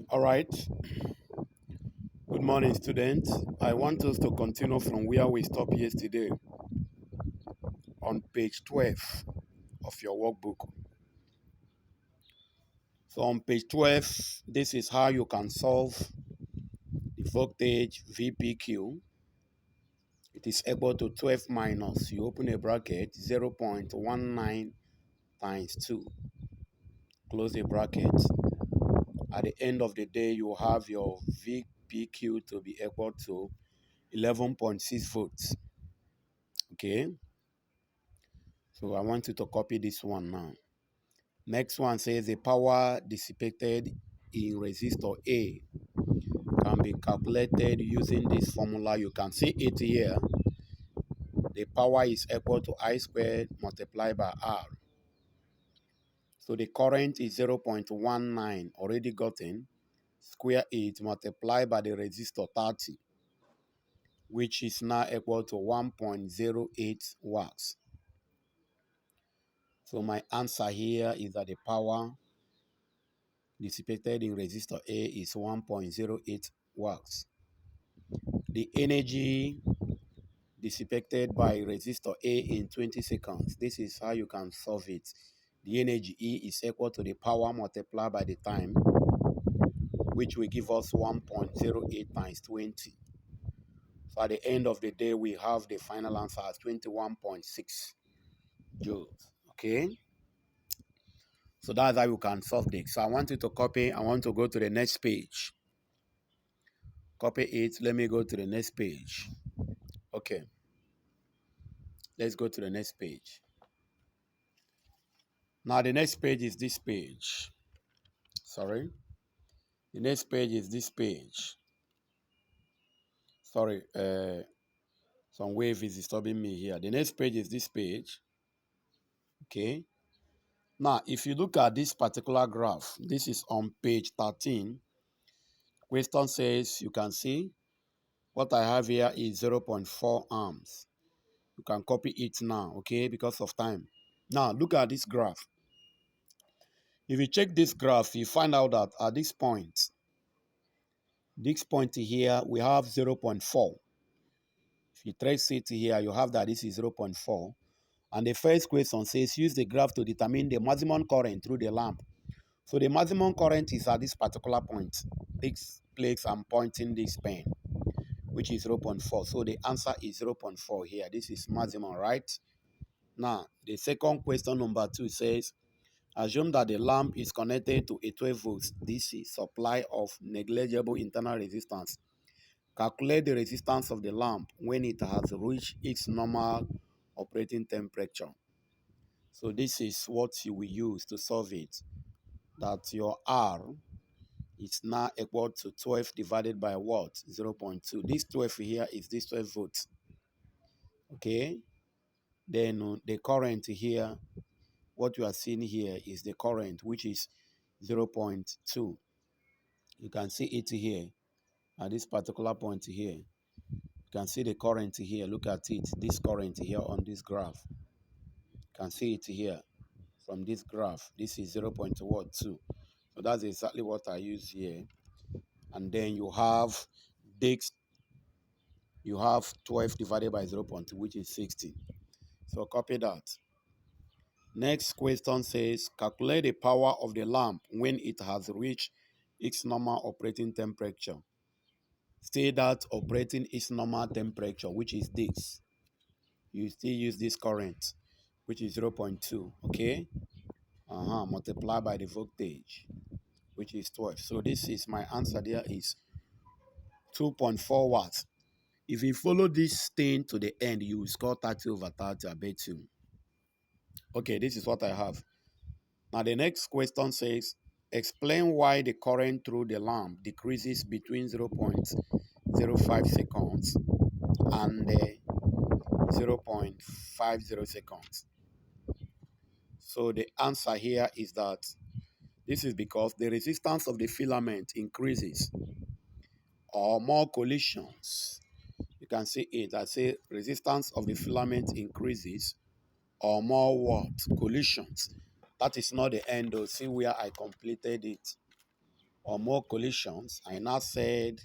All right. Good morning, students. I want us to continue from where we stopped yesterday on page 12 of your workbook. So on page 12, this is how you can solve the voltage VPQ. It is equal to 12 minus, you open a bracket, 0.19 times 2. Close the bracket. At the end of the day, you have your VPQ to be equal to 11.6 volts. Okay. So I want you to copy this one now. Next one says the power dissipated in resistor A can be calculated using this formula. You can see it here. The power is equal to I squared multiplied by R. So the current is 0.19 already gotten. Square it multiplied by the resistor 30, which is now equal to 1.08 watts. So my answer here is that the power dissipated in resistor A is 1.08 watts. The energy dissipated by resistor A in 20 seconds. This is how you can solve it. The energy E is equal to the power multiplied by the time, which will give us 1.08 times 20. So at the end of the day, we have the final answer as 21.6 joules. Okay? So that's how you can solve this. So I want you to copy. I want to go to the next page. Copy it. Let me go to the next page. Okay. Let's go to the next page. Now the next page is this page. Sorry. The next page is this page. Sorry. Some wave is disturbing me here. The next page is this page. Okay. Now, if you look at this particular graph, this is on page 13. Question says, you can see what I have here is 0.4 amps. You can copy it now, okay, because of time. Now, look at this graph. If you check this graph, you find out that at this point here, we have 0.4. If you trace it here, you have that this is 0.4. And the first question says, use the graph to determine the maximum current through the lamp. So the maximum current is at this particular point. This place I'm pointing this pen, which is 0.4. So the answer is 0.4 here. This is maximum, right? Now, the second question, number 2, says, assume that the lamp is connected to a 12 volts DC supply of negligible internal resistance. Calculate the resistance of the lamp when it has reached its normal operating temperature. So this is what you will use to solve it. That your R is now equal to 12 divided by what? 0.2. This 12 here is this 12 volts. Okay? Then the current here, what you are seeing here is the current, which is 0.2. You can see it here at this particular point here. You can see the current here. Look at it. This current here on this graph. You can see it here from this graph. This is 0.2. So that's exactly what I use here. And then you have this. You have 12 divided by 0.2, which is 60. So copy that. Next question says, calculate the power of the lamp when it has reached its normal operating temperature. Say that operating its normal temperature, which is this. You still use this current, which is 0.2, okay? Multiply by the voltage, which is 12. So this is my answer there is 2.4 watts. If you follow this thing to the end, you will score 30 over 30, I bet you. Okay, this is what I have. Now the next question says, explain why the current through the lamp decreases between 0.05 seconds and 0.50 seconds. So the answer here is that this is because the resistance of the filament increases or more collisions. You can see it. I say resistance of the filament increases or more what? Collisions. That is not the end though. See where I completed it. or more collisions. I now said,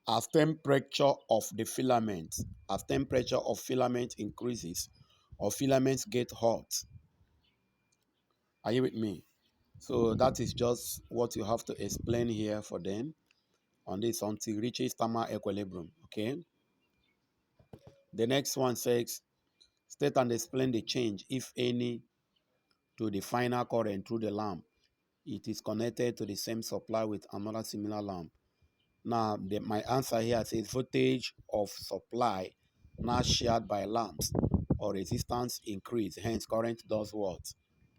as temperature of the filament, as temperature of filament increases, or filaments get hot. Are you with me? So that is just what you have to explain here for them on this until it reaches thermal equilibrium. Okay. The next one says, state and explain the change, if any, to the final current through the lamp. It is connected to the same supply with another similar lamp. Now, my answer here says voltage of supply now shared by lamps or resistance increase. Hence, current does what?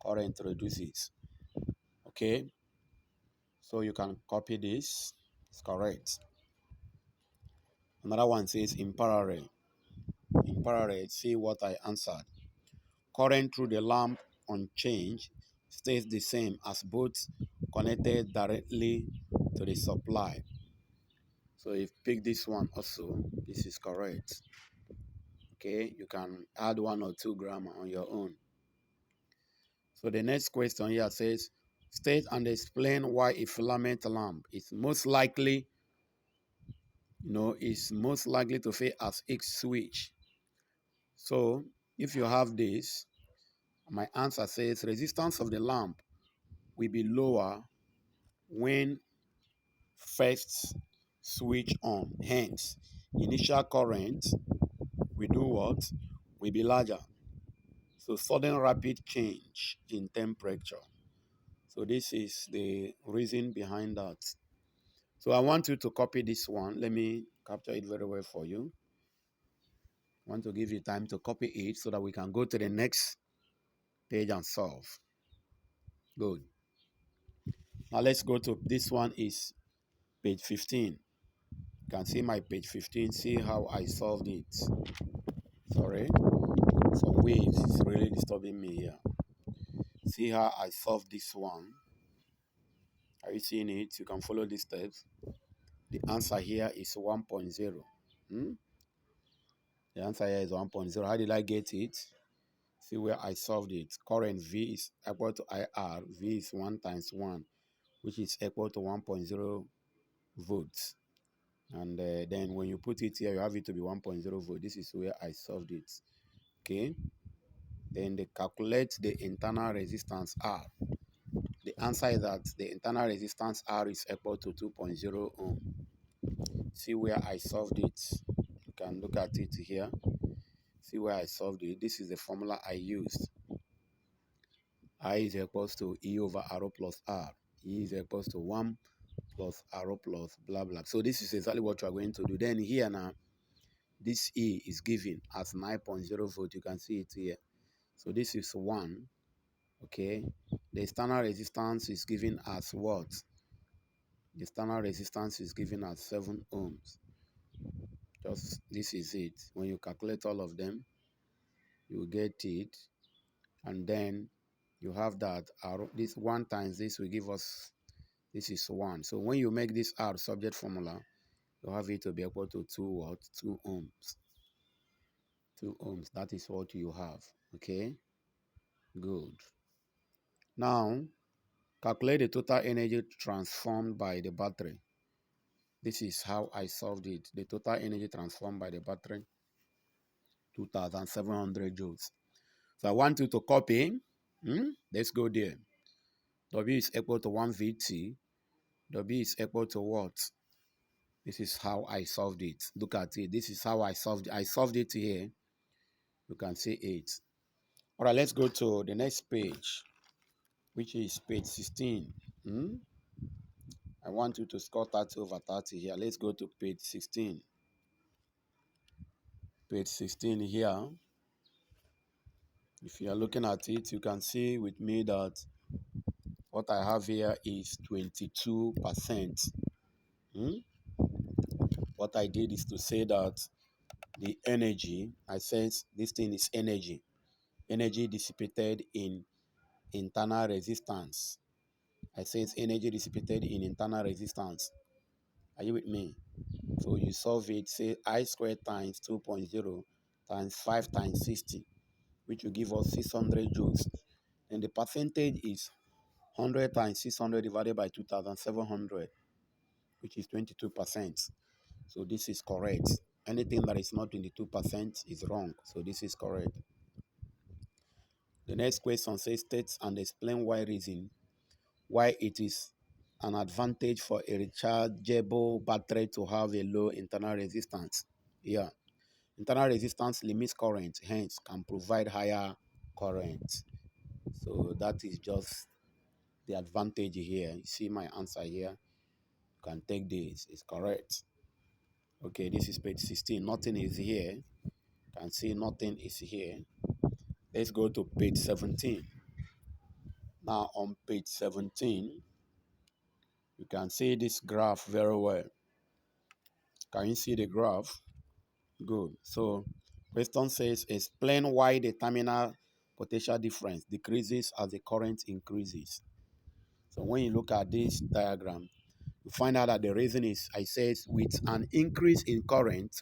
Current reduces. Okay? So you can copy this. It's correct. Another one says in parallel. In parallel, see what I answered. Current through the lamp unchanged stays the same as both connected directly to the supply. So if pick this one also, this is correct. Okay, you can add 1 or 2 grammar on your own. So the next question here says, state and explain why a filament lamp is most likely, to fail as X switch. So if you have this, my answer says resistance of the lamp will be lower when first switch on. Hence, initial current will do what? Will be larger. So sudden rapid change in temperature. So this is the reason behind that. So I want you to copy this one. Let me capture it very well for you. I want to give you time to copy it so that we can go to the next page and solve. Good. Now let's go to this one is page 15. You can see my page 15. See how I solved it. Sorry. Some waves is really disturbing me here. See how I solved this one. Are you seeing it? You can follow these steps. The answer here is 1.0. The answer here is 1.0. How did I get it? See where I solved it. Current V is equal to IR. V is 1 times 1, which is equal to 1.0 volts. And then when you put it here, you have it to be 1.0 volt. This is where I solved it. Okay. Then they calculate the internal resistance R. The answer is that the internal resistance R is equal to 2.0 ohm. See where I solved it. You can look at it here. See where I solved it. This is the formula I used. I is equals to E over R plus R. E is equals to 1 plus R plus blah blah. So this is exactly what you are going to do. Then here now, this E is given as 9.0 volt. You can see it here. So this is 1. Okay. The external resistance is given as what? The external resistance is given as 7 ohms. Just this is it. When you calculate all of them, you get it. And then you have that R, this 1 times this will give us, this is 1. So when you make this R subject formula, you have it to be equal to 2 what? 2 ohms. 2 ohms. That is what you have. Okay? Good. Now, calculate the total energy transformed by the battery. This is how I solved it. The total energy transformed by the battery, 2,700 joules. So I want you to copy. Let's go there. W is equal to 1 VT. W is equal to what? This is how I solved it. Look at it. This is how I solved it. I solved it here. You can see it. All right, let's go to the next page, which is page 16. I want you to score 30 over 30 here. Let's go to page 16. Page 16 here. If you are looking at it, you can see with me that what I have here is 22%. What I did is to say that the energy, I sense this thing is energy. Energy dissipated in internal resistance. I say it's energy dissipated in internal resistance. Are you with me? So you solve it, say I squared times 2.0 times 5 times 60, which will give us 600 joules. And the percentage is 100 times 600 divided by 2,700, which is 22%. So this is correct. Anything that is not 22% is wrong. So this is correct. The next question says, state and explain why it is an advantage for a rechargeable battery to have a low internal resistance. Yeah. Internal resistance limits current, hence can provide higher current. So that is just the advantage here. You see my answer here. You can take this. It's correct. Okay, this is page 16. Nothing is here. You can see nothing is here. Let's go to page 17. Now on page 17, you can see this graph very well. Can you see the graph? Good. So question says, explain why the terminal potential difference decreases as the current increases. So when you look at this diagram, you find out that the reason is, I said, with an increase in current,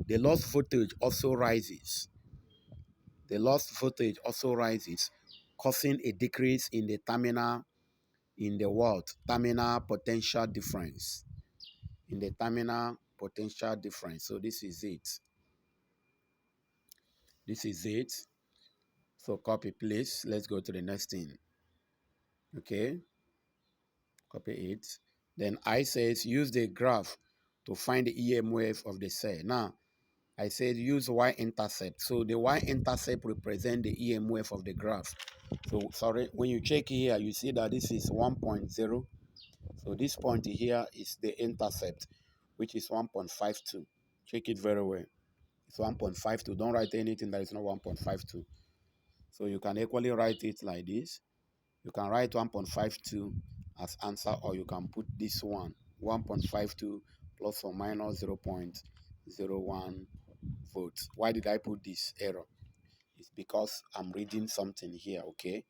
the loss voltage also rises. The loss voltage also rises, causing a decrease in the terminal, in the what? Terminal potential difference. In the terminal potential difference. So this is it. This is it. So copy, please. Let's go to the next thing. Okay. Copy it. Then I says use the graph to find the EMF of the cell. Now, I said use y-intercept. So the y-intercept represents the EMF of the graph. So sorry, when you check here, you see that this is 1.0. So this point here is the intercept, which is 1.52. Check it very well. It's 1.52. Don't write anything that is not 1.52. So you can equally write it like this. You can write 1.52 as answer, or you can put this one, 1.52 plus or minus 0.01 volts. Why did I put this error? It's because I'm reading something here, okay?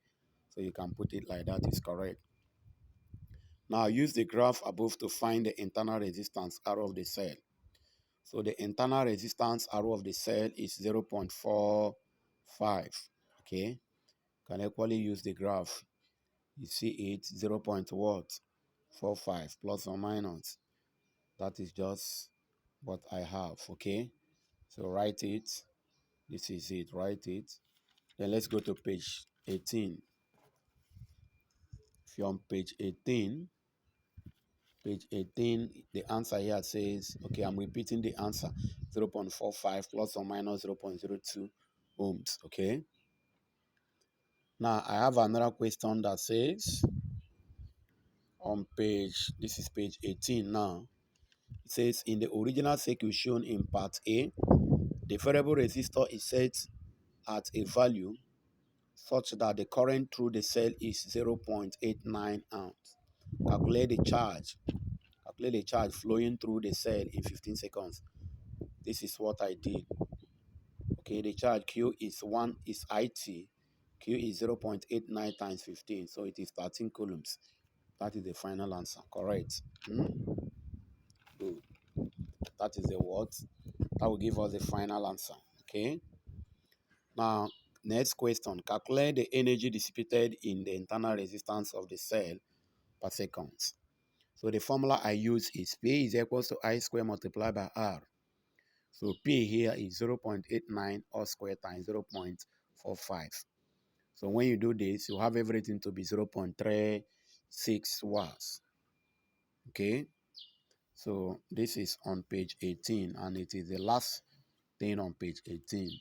So you can put it like that, is correct. Now use the graph above to find the internal resistance arrow of the cell. So the internal resistance arrow of the cell is 0.45, okay? Can equally use the graph. You see it, 0.45 plus or minus. That is just what I have, okay? So write it. This is it, write it. Then let's go to page 18. If you're on page 18, the answer here says, okay, I'm repeating the answer, 0.45 plus or minus 0.02 ohms, okay? Now, I have another question that says, on page, this is page 18 now. It says, in the original circuit shown in part A, the variable resistor is set at a value such that the current through the cell is 0.89 amps. Calculate the charge. Calculate the charge flowing through the cell in 15 seconds. This is what I did. Okay, the charge Q is IT. Q is 0.89 times 15, so it is 13 coulombs. That is the final answer. Correct. Good. That is the what? That will give us the final answer. Okay. Now, next question. Calculate the energy dissipated in the internal resistance of the cell per second. So the formula I use is P is equals to I squared multiplied by R. So P here is 0.89 R squared times 0.45. So when you do this, you have everything to be 0.36 watts. Okay. So this is on page 18, and it is the last thing on page 18.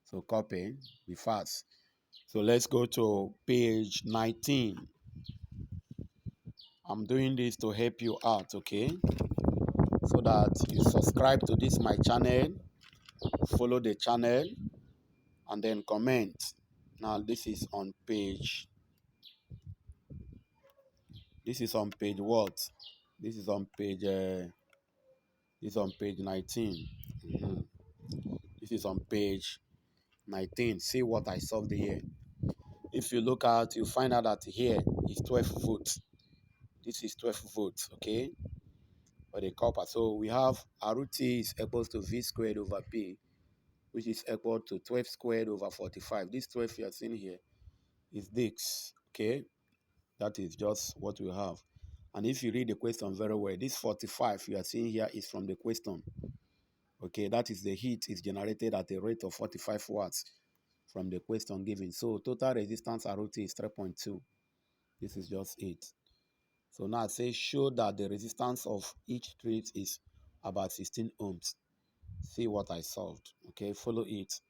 So copy, be fast. So let's go to page 19. I'm doing this to help you out, okay? So that you subscribe to this my channel, follow the channel, and then comment. Now this is on page what? This is on page 19. This is on page 19. See what I solved here. If you look at, you find out that here is 12 volts. This is 12 volts, okay? For the copper. So we have RT is equals to V squared over P, which is equal to 12 squared over 45. This 12 you are seeing here is this, okay? That is just what we have. And if you read the question very well, this 45 you are seeing here is from the question. Okay, that is the heat is generated at a rate of 45 watts from the question given. So total resistance ROT is 3.2. This is just it. So now it says show that the resistance of each strip is about 16 ohms. See what I solved. Okay, follow it.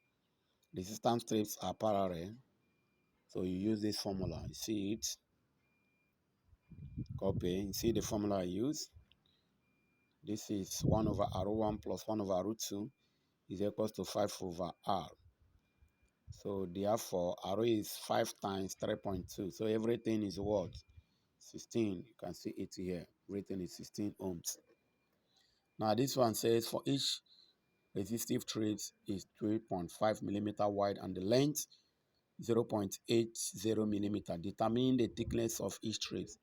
Resistance strips are parallel. So you use this formula. You see it. Copy. You see the formula I use. This is 1 over R1 plus 1 over R2 is equals to 5 over R. So therefore, R is 5 times 3.2. So everything is what? 16. You can see it here. Everything is 16 ohms. Now this one says for each resistive trace is 3.5 millimeter wide and the length 0.80 millimeter. Determine the thickness of each trace.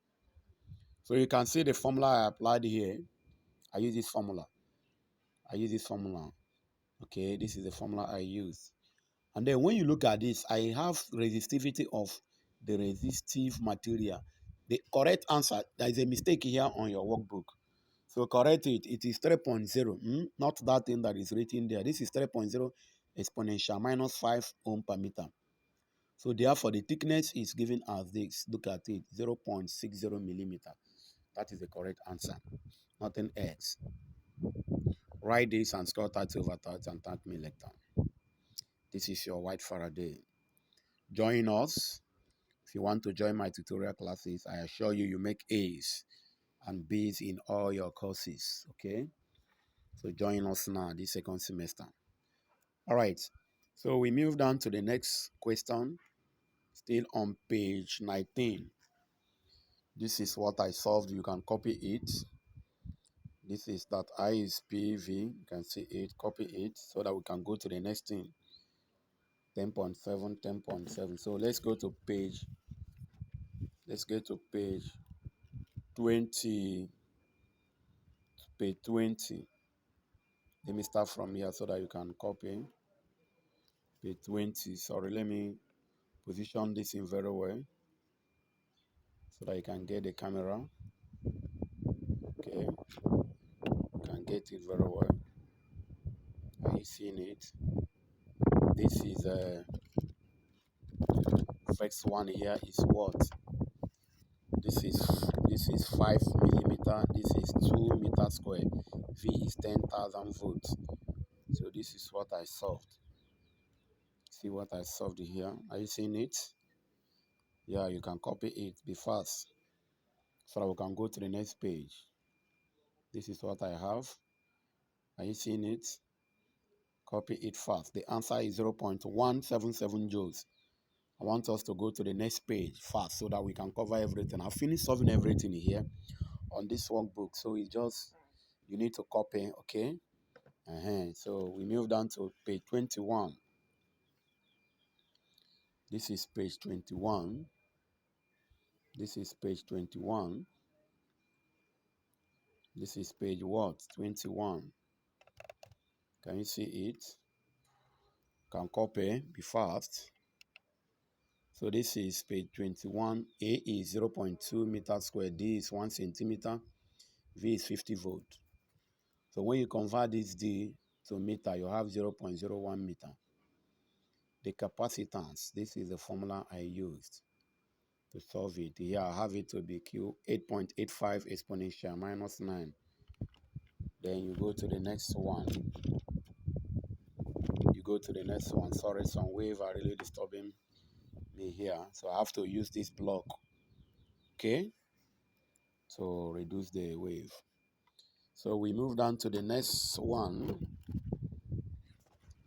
So you can see the formula I applied here. I use this formula. Okay, this is the formula I use. And then when you look at this, I have resistivity of the resistive material. The correct answer, there is a mistake here on your workbook. So correct it. It is 3.0, not that thing that is written there. This is 3.0 exponential minus 5 ohm per meter. So therefore, the thickness is given as this. Look at it, 0.60 millimeter. That is the correct answer. Nothing else. Write this and score 30 over 30 and thank me later. This is your white Faraday. Join us. If you want to join my tutorial classes, I assure you, you make A's and B's in all your courses, okay? So join us now this second semester. All right. So we move down to the next question, still on page 19. This is what I solved. You can copy it. This is that I is PV. You can see it, copy it so that we can go to the next thing. 10.7, 10.7. So let's go to page 20. Page 20. Let me start from here so that you can copy. Page 20. Sorry, let me position this in very well so that you can get the camera. Okay, you can get it very well. Are you seeing it? This is first one here is what? This is 5 millimeter. This is 2 meter square. V is 10,000 volts. So this is what I solved. See what I solved here. Are you seeing it? Yeah, you can copy it. Be fast so that we can go to the next page. This is what I have. Are you seeing it? Copy it fast. The answer is 0.177 joules. I want us to go to the next page fast so that we can cover everything. I've finished solving everything here on this workbook. So it's just, you need to copy, okay? So we move down to page 21. This is page 21. This is page 21. This is page what? 21. Can you see it? Can copy, be fast. So this is page 21. A is 0.2 meters squared. D is 1 centimeter. V is 50 volt. So when you convert this D to meter, you have 0.01 meter. The capacitance, this is the formula I used to solve it. Here I have it to be Q 8.85 exponential minus 9. Then you go to the next one. Sorry, some wave are really disturbing me here. So I have to use this block, okay, to reduce the wave. So we move down to the next one.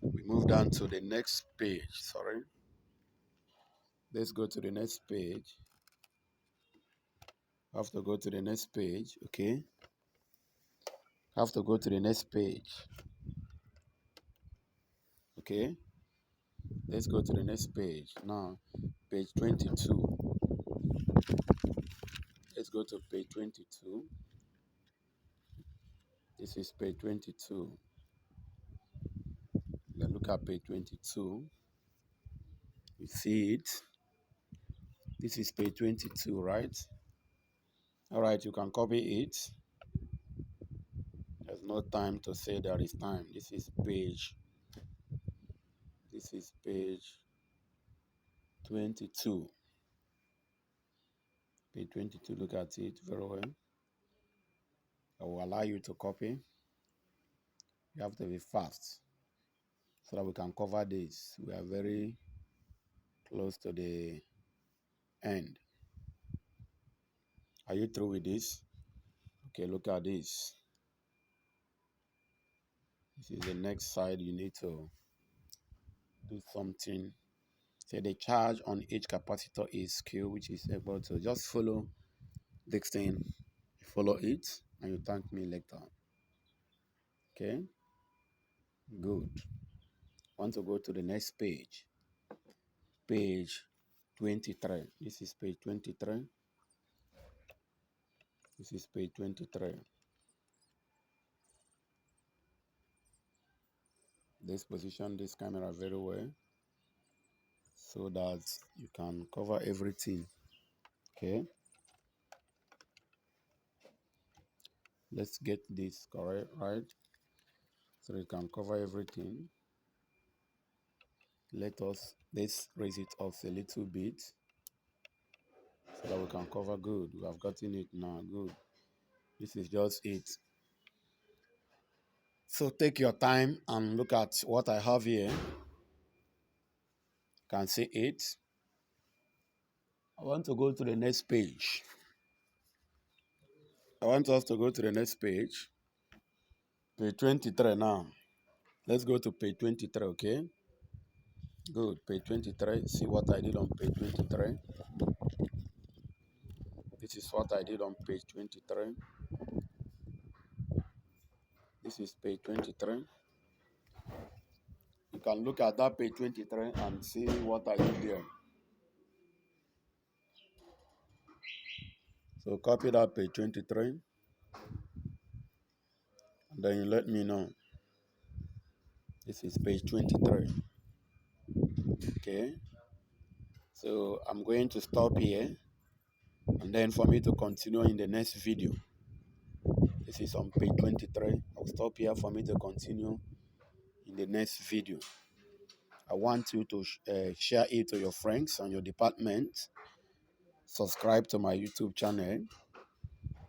We move down to the next page. Sorry. Let's go to the next page. I have to go to the next page, okay? I have to go to the next page. Okay? Let's go to the next page. Now, page 22. Let's go to page 22. This is page 22. Then look at page 22. You see it? This is page 22, right? All right, you can copy it. There's no time to say there is time. This is page 22. Page 22, look at it very well. I will allow you to copy. You have to be fast so that we can cover this. We are very close to the end. Are you through with this? Okay, look at this. This is the next side. You need to do something. Say the charge on each capacitor is Q, which is able to just follow this thing. Follow it, and you thank me later. Okay, good. Want to go to the next page. Page 23. This is page 23. This is page 23. Let's position this camera very well so that you can cover everything. Okay. Let's get this correct, right? So you can cover everything. Let's raise it up a little bit so that we can cover good. We have gotten it now. Good. This is just it. So take your time and look at what I have here. Can see it. I want to go to the next page. I want us to go to the next page. Page 23 now. Let's go to page 23, okay? Good. Page 23. See what I did on page 23. This is what I did on page 23. This is page 23. You can look at that page 23 and see what I did there. So copy that page 23. And then you let me know. This is page 23. Okay. So I'm going to stop here. And then for me to continue in the next video. This is on page 23. I'll stop here for me to continue in the next video. I want you to share it to your friends and your department. Subscribe to my YouTube channel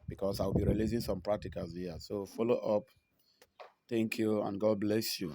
because I'll be releasing some practicals here. So follow up. Thank you and God bless you.